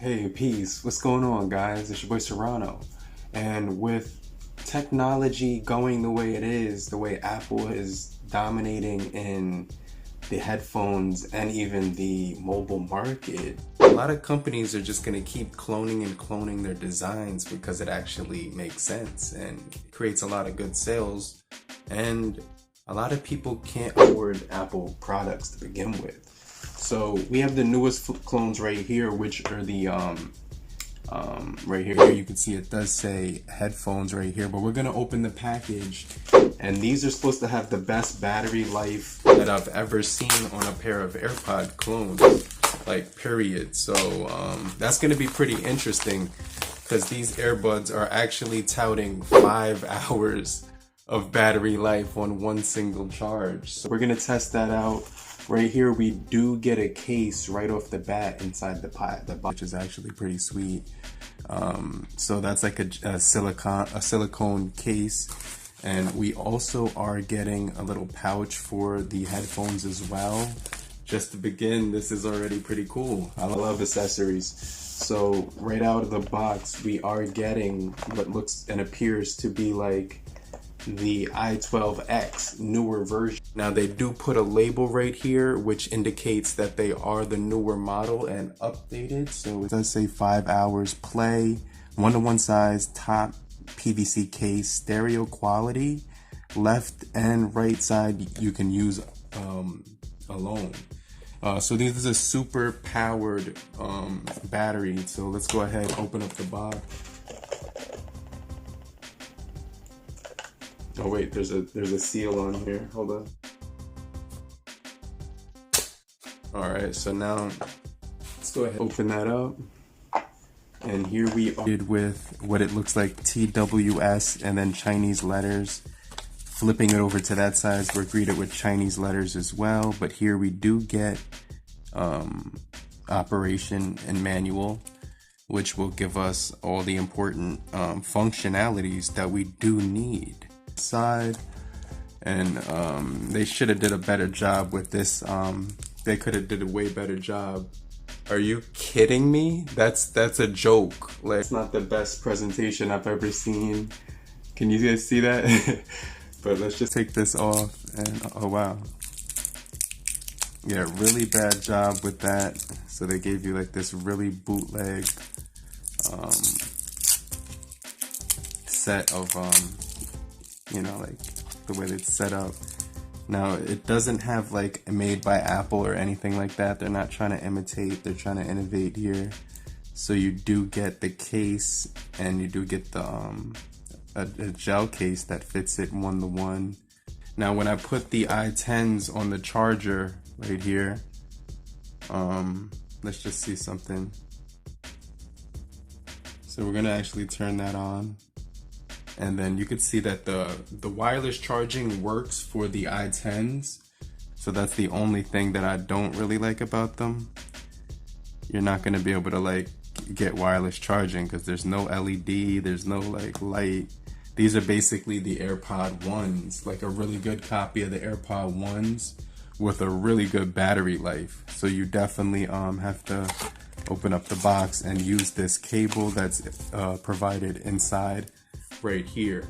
Hey, peace. What's going on, guys? It's your boy Serrano. And with technology going the way it is, the way Apple is dominating in the headphones and even the mobile market, a lot of companies are just going to keep cloning and cloning their designs because it actually makes sense and creates a lot of good sales. And a lot of people can't afford Apple products to begin with. So we have the newest clones right here, which are the right here you can see it does say headphones right here, but we're gonna open the package, and these are supposed to have the best battery life that I've ever seen on a pair of AirPod clones, like period. So that's gonna be pretty interesting because these earbuds are actually touting 5 hours of battery life on one single charge. So we're gonna test that out. Right here, we do get a case right off the bat inside the box, which is actually pretty sweet. So that's like a silicone case, and we also are getting a little pouch for the headphones as well. Just to begin, this is already pretty cool. I love accessories. So right out of the box, we are getting what looks and appears to be like the i12X newer version. Now they do put a label right here which indicates that they are the newer model and updated. So it does say 5 hours play, 1-to-1 size, top PVC case, stereo quality, left and right side you can use alone. So this is a super powered battery. So let's go ahead, open up the box. Oh wait, there's a seal on here. Hold on. All right, so now let's go ahead, open that up, and here we are with what it looks like TWS and then Chinese letters. Flipping it over to that side, we're greeted with Chinese letters as well. But here we do get operation and manual, which will give us all the important functionalities that we do need. Side, and they should have did a better job with this. They could have did a way better job. Are you kidding me? That's a joke. Like, it's not the best presentation I've ever seen. Can you guys see that? But let's just take this off, and oh wow, yeah, really bad job with that. So they gave you like this really bootleg set of you know, like the way it's set up. Now it doesn't have like made by Apple or anything like that. They're not trying to imitate, they're trying to innovate here. So you do get the case, and you do get the a gel case that fits it 1-to-1. Now when I put the i10s on the charger right here, let's just see something. So we're gonna actually turn that on. And then you could see that the wireless charging works for the i10s. So that's the only thing that I don't really like about them. You're not going to be able to like get wireless charging because there's no LED, there's no like light. These are basically the AirPod 1s, like a really good copy of the AirPod 1s with a really good battery life. So you definitely have to open up the box and use this cable that's provided inside right here.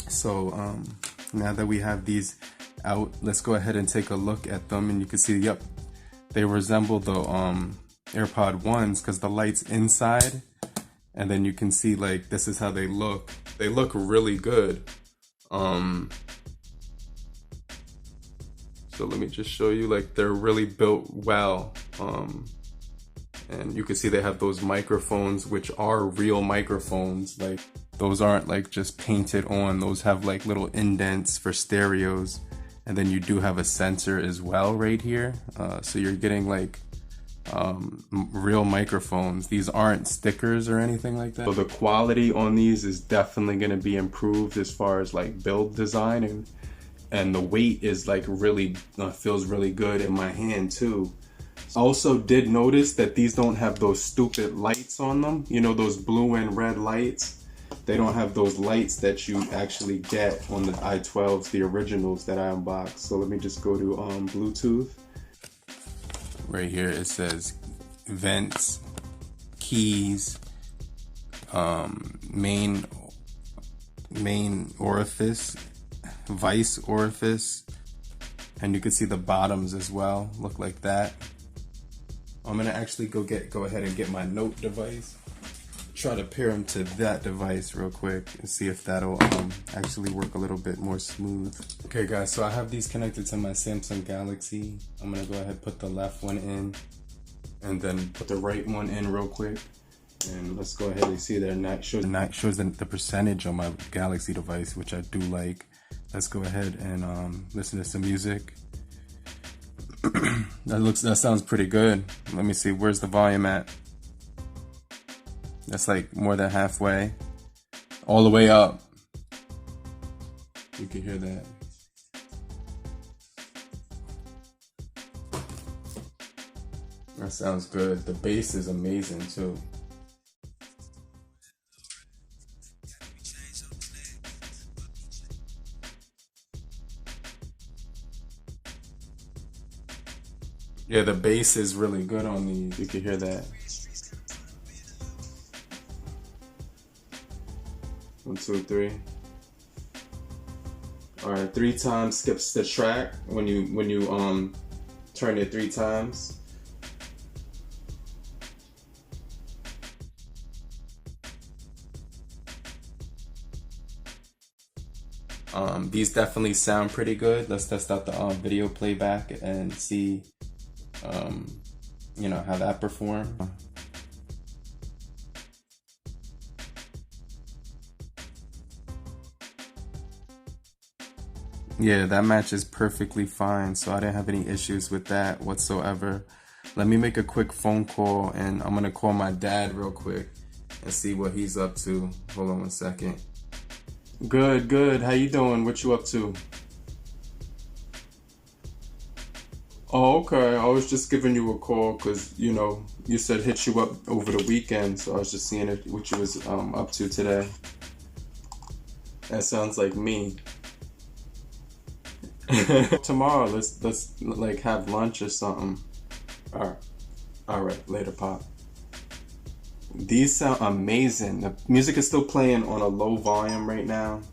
So now that we have these out, let's go ahead and take a look at them, and you can see, yep, they resemble the AirPod 1s because the light's inside, and then you can see like this is how they look. They look really good. So let me just show you, like they're really built well. And you can see they have those microphones, which are real microphones. Like those aren't like just painted on. Those have like little indents for stereos. And then you do have a sensor as well right here. So you're getting like real microphones. These aren't stickers or anything like that. So the quality on these is definitely going to be improved as far as like build design, and the weight is like really feels really good in my hand too. I also did notice that these don't have those stupid lights on them. You know, those blue and red lights. They don't have those lights that you actually get on the i12s, the originals that I unboxed. So let me just go to Bluetooth. Right here it says vents, keys, main orifice, vice orifice, and you can see the bottoms as well, look like that. I'm gonna actually go ahead and get my Note device, try to pair them to that device real quick and see if that'll actually work a little bit more smooth. Okay guys, so I have these connected to my Samsung Galaxy. I'm gonna go ahead and put the left one in and then put the right one in real quick. And let's go ahead and see there. That shows the percentage on my Galaxy device, which I do like. Let's go ahead and listen to some music. That sounds pretty good. Let me see, where's the volume at? That's like more than halfway. All the way up. You can hear that. That sounds good. The bass is amazing too. Yeah, the bass is really good on these. You can hear that. 1, 2, 3. All right, 3 times skips the track when you turn it 3 times. These definitely sound pretty good. Let's test out the video playback and see you know, how that performed. Yeah, that matches perfectly fine, so I didn't have any issues with that whatsoever. Let me make a quick phone call, and I'm gonna call my dad real quick and see what he's up to. Hold on 1 second. Good. How you doing? What you up to? Oh, okay. I was just giving you a call because, you know, you said hit you up over the weekend, so I was just seeing what you was up to today. That sounds like me. Tomorrow, let's like have lunch or something. All right. Later, Pop. These sound amazing. The music is still playing on a low volume right now,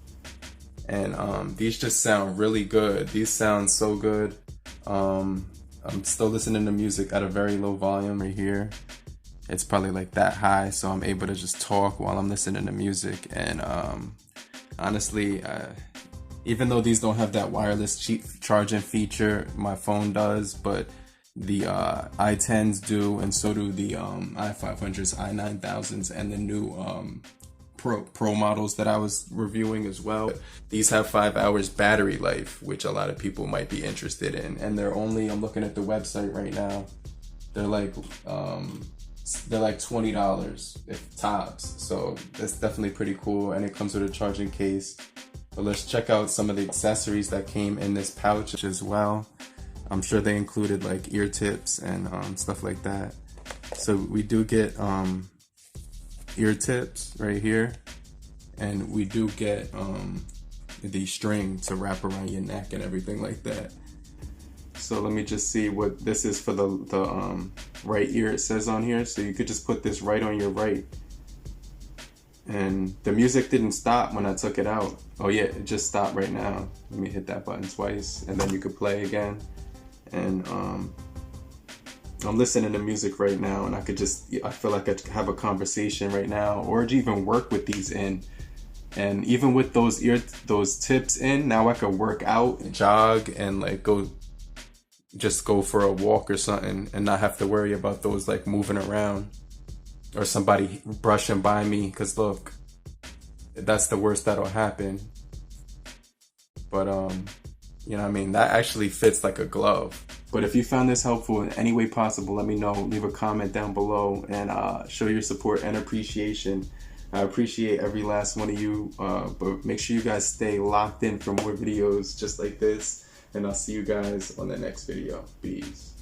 and these just sound really good. These sound so good. I'm still listening to music at a very low volume right here. It's probably like that high, so I'm able to just talk while I'm listening to music. And honestly, even though these don't have that wireless charging feature, my phone does, but the i10s do, and so do the i500s, i9000s, and the new Pro models that I was reviewing as well. These have 5 hours battery life, which a lot of people might be interested in, and they're only, I'm looking at the website right now, they're like $20 if tops, so that's definitely pretty cool, and it comes with a charging case. But let's check out some of the accessories that came in this pouch as well. I'm sure they included like ear tips and stuff like that. So we do get ear tips right here, and we do get the string to wrap around your neck and everything like that. So let me just see what this is for the right ear, it says on here. So you could just put this right on your right, and the music didn't stop when I took it out. Oh yeah, it just stopped right now. Let me hit that button twice, and then you could play again. And I'm listening to music right now, and I feel like I could have a conversation right now, or even work with these in. And even with those tips in, now I could work out, jog, and like just go for a walk or something, and not have to worry about those like moving around or somebody brushing by me. Cause look, that's the worst that'll happen. But you know what I mean? That actually fits like a glove. But if you found this helpful in any way possible, let me know. Leave a comment down below and show your support and appreciation. I appreciate every last one of you. But make sure you guys stay locked in for more videos just like this. And I'll see you guys on the next video. Peace.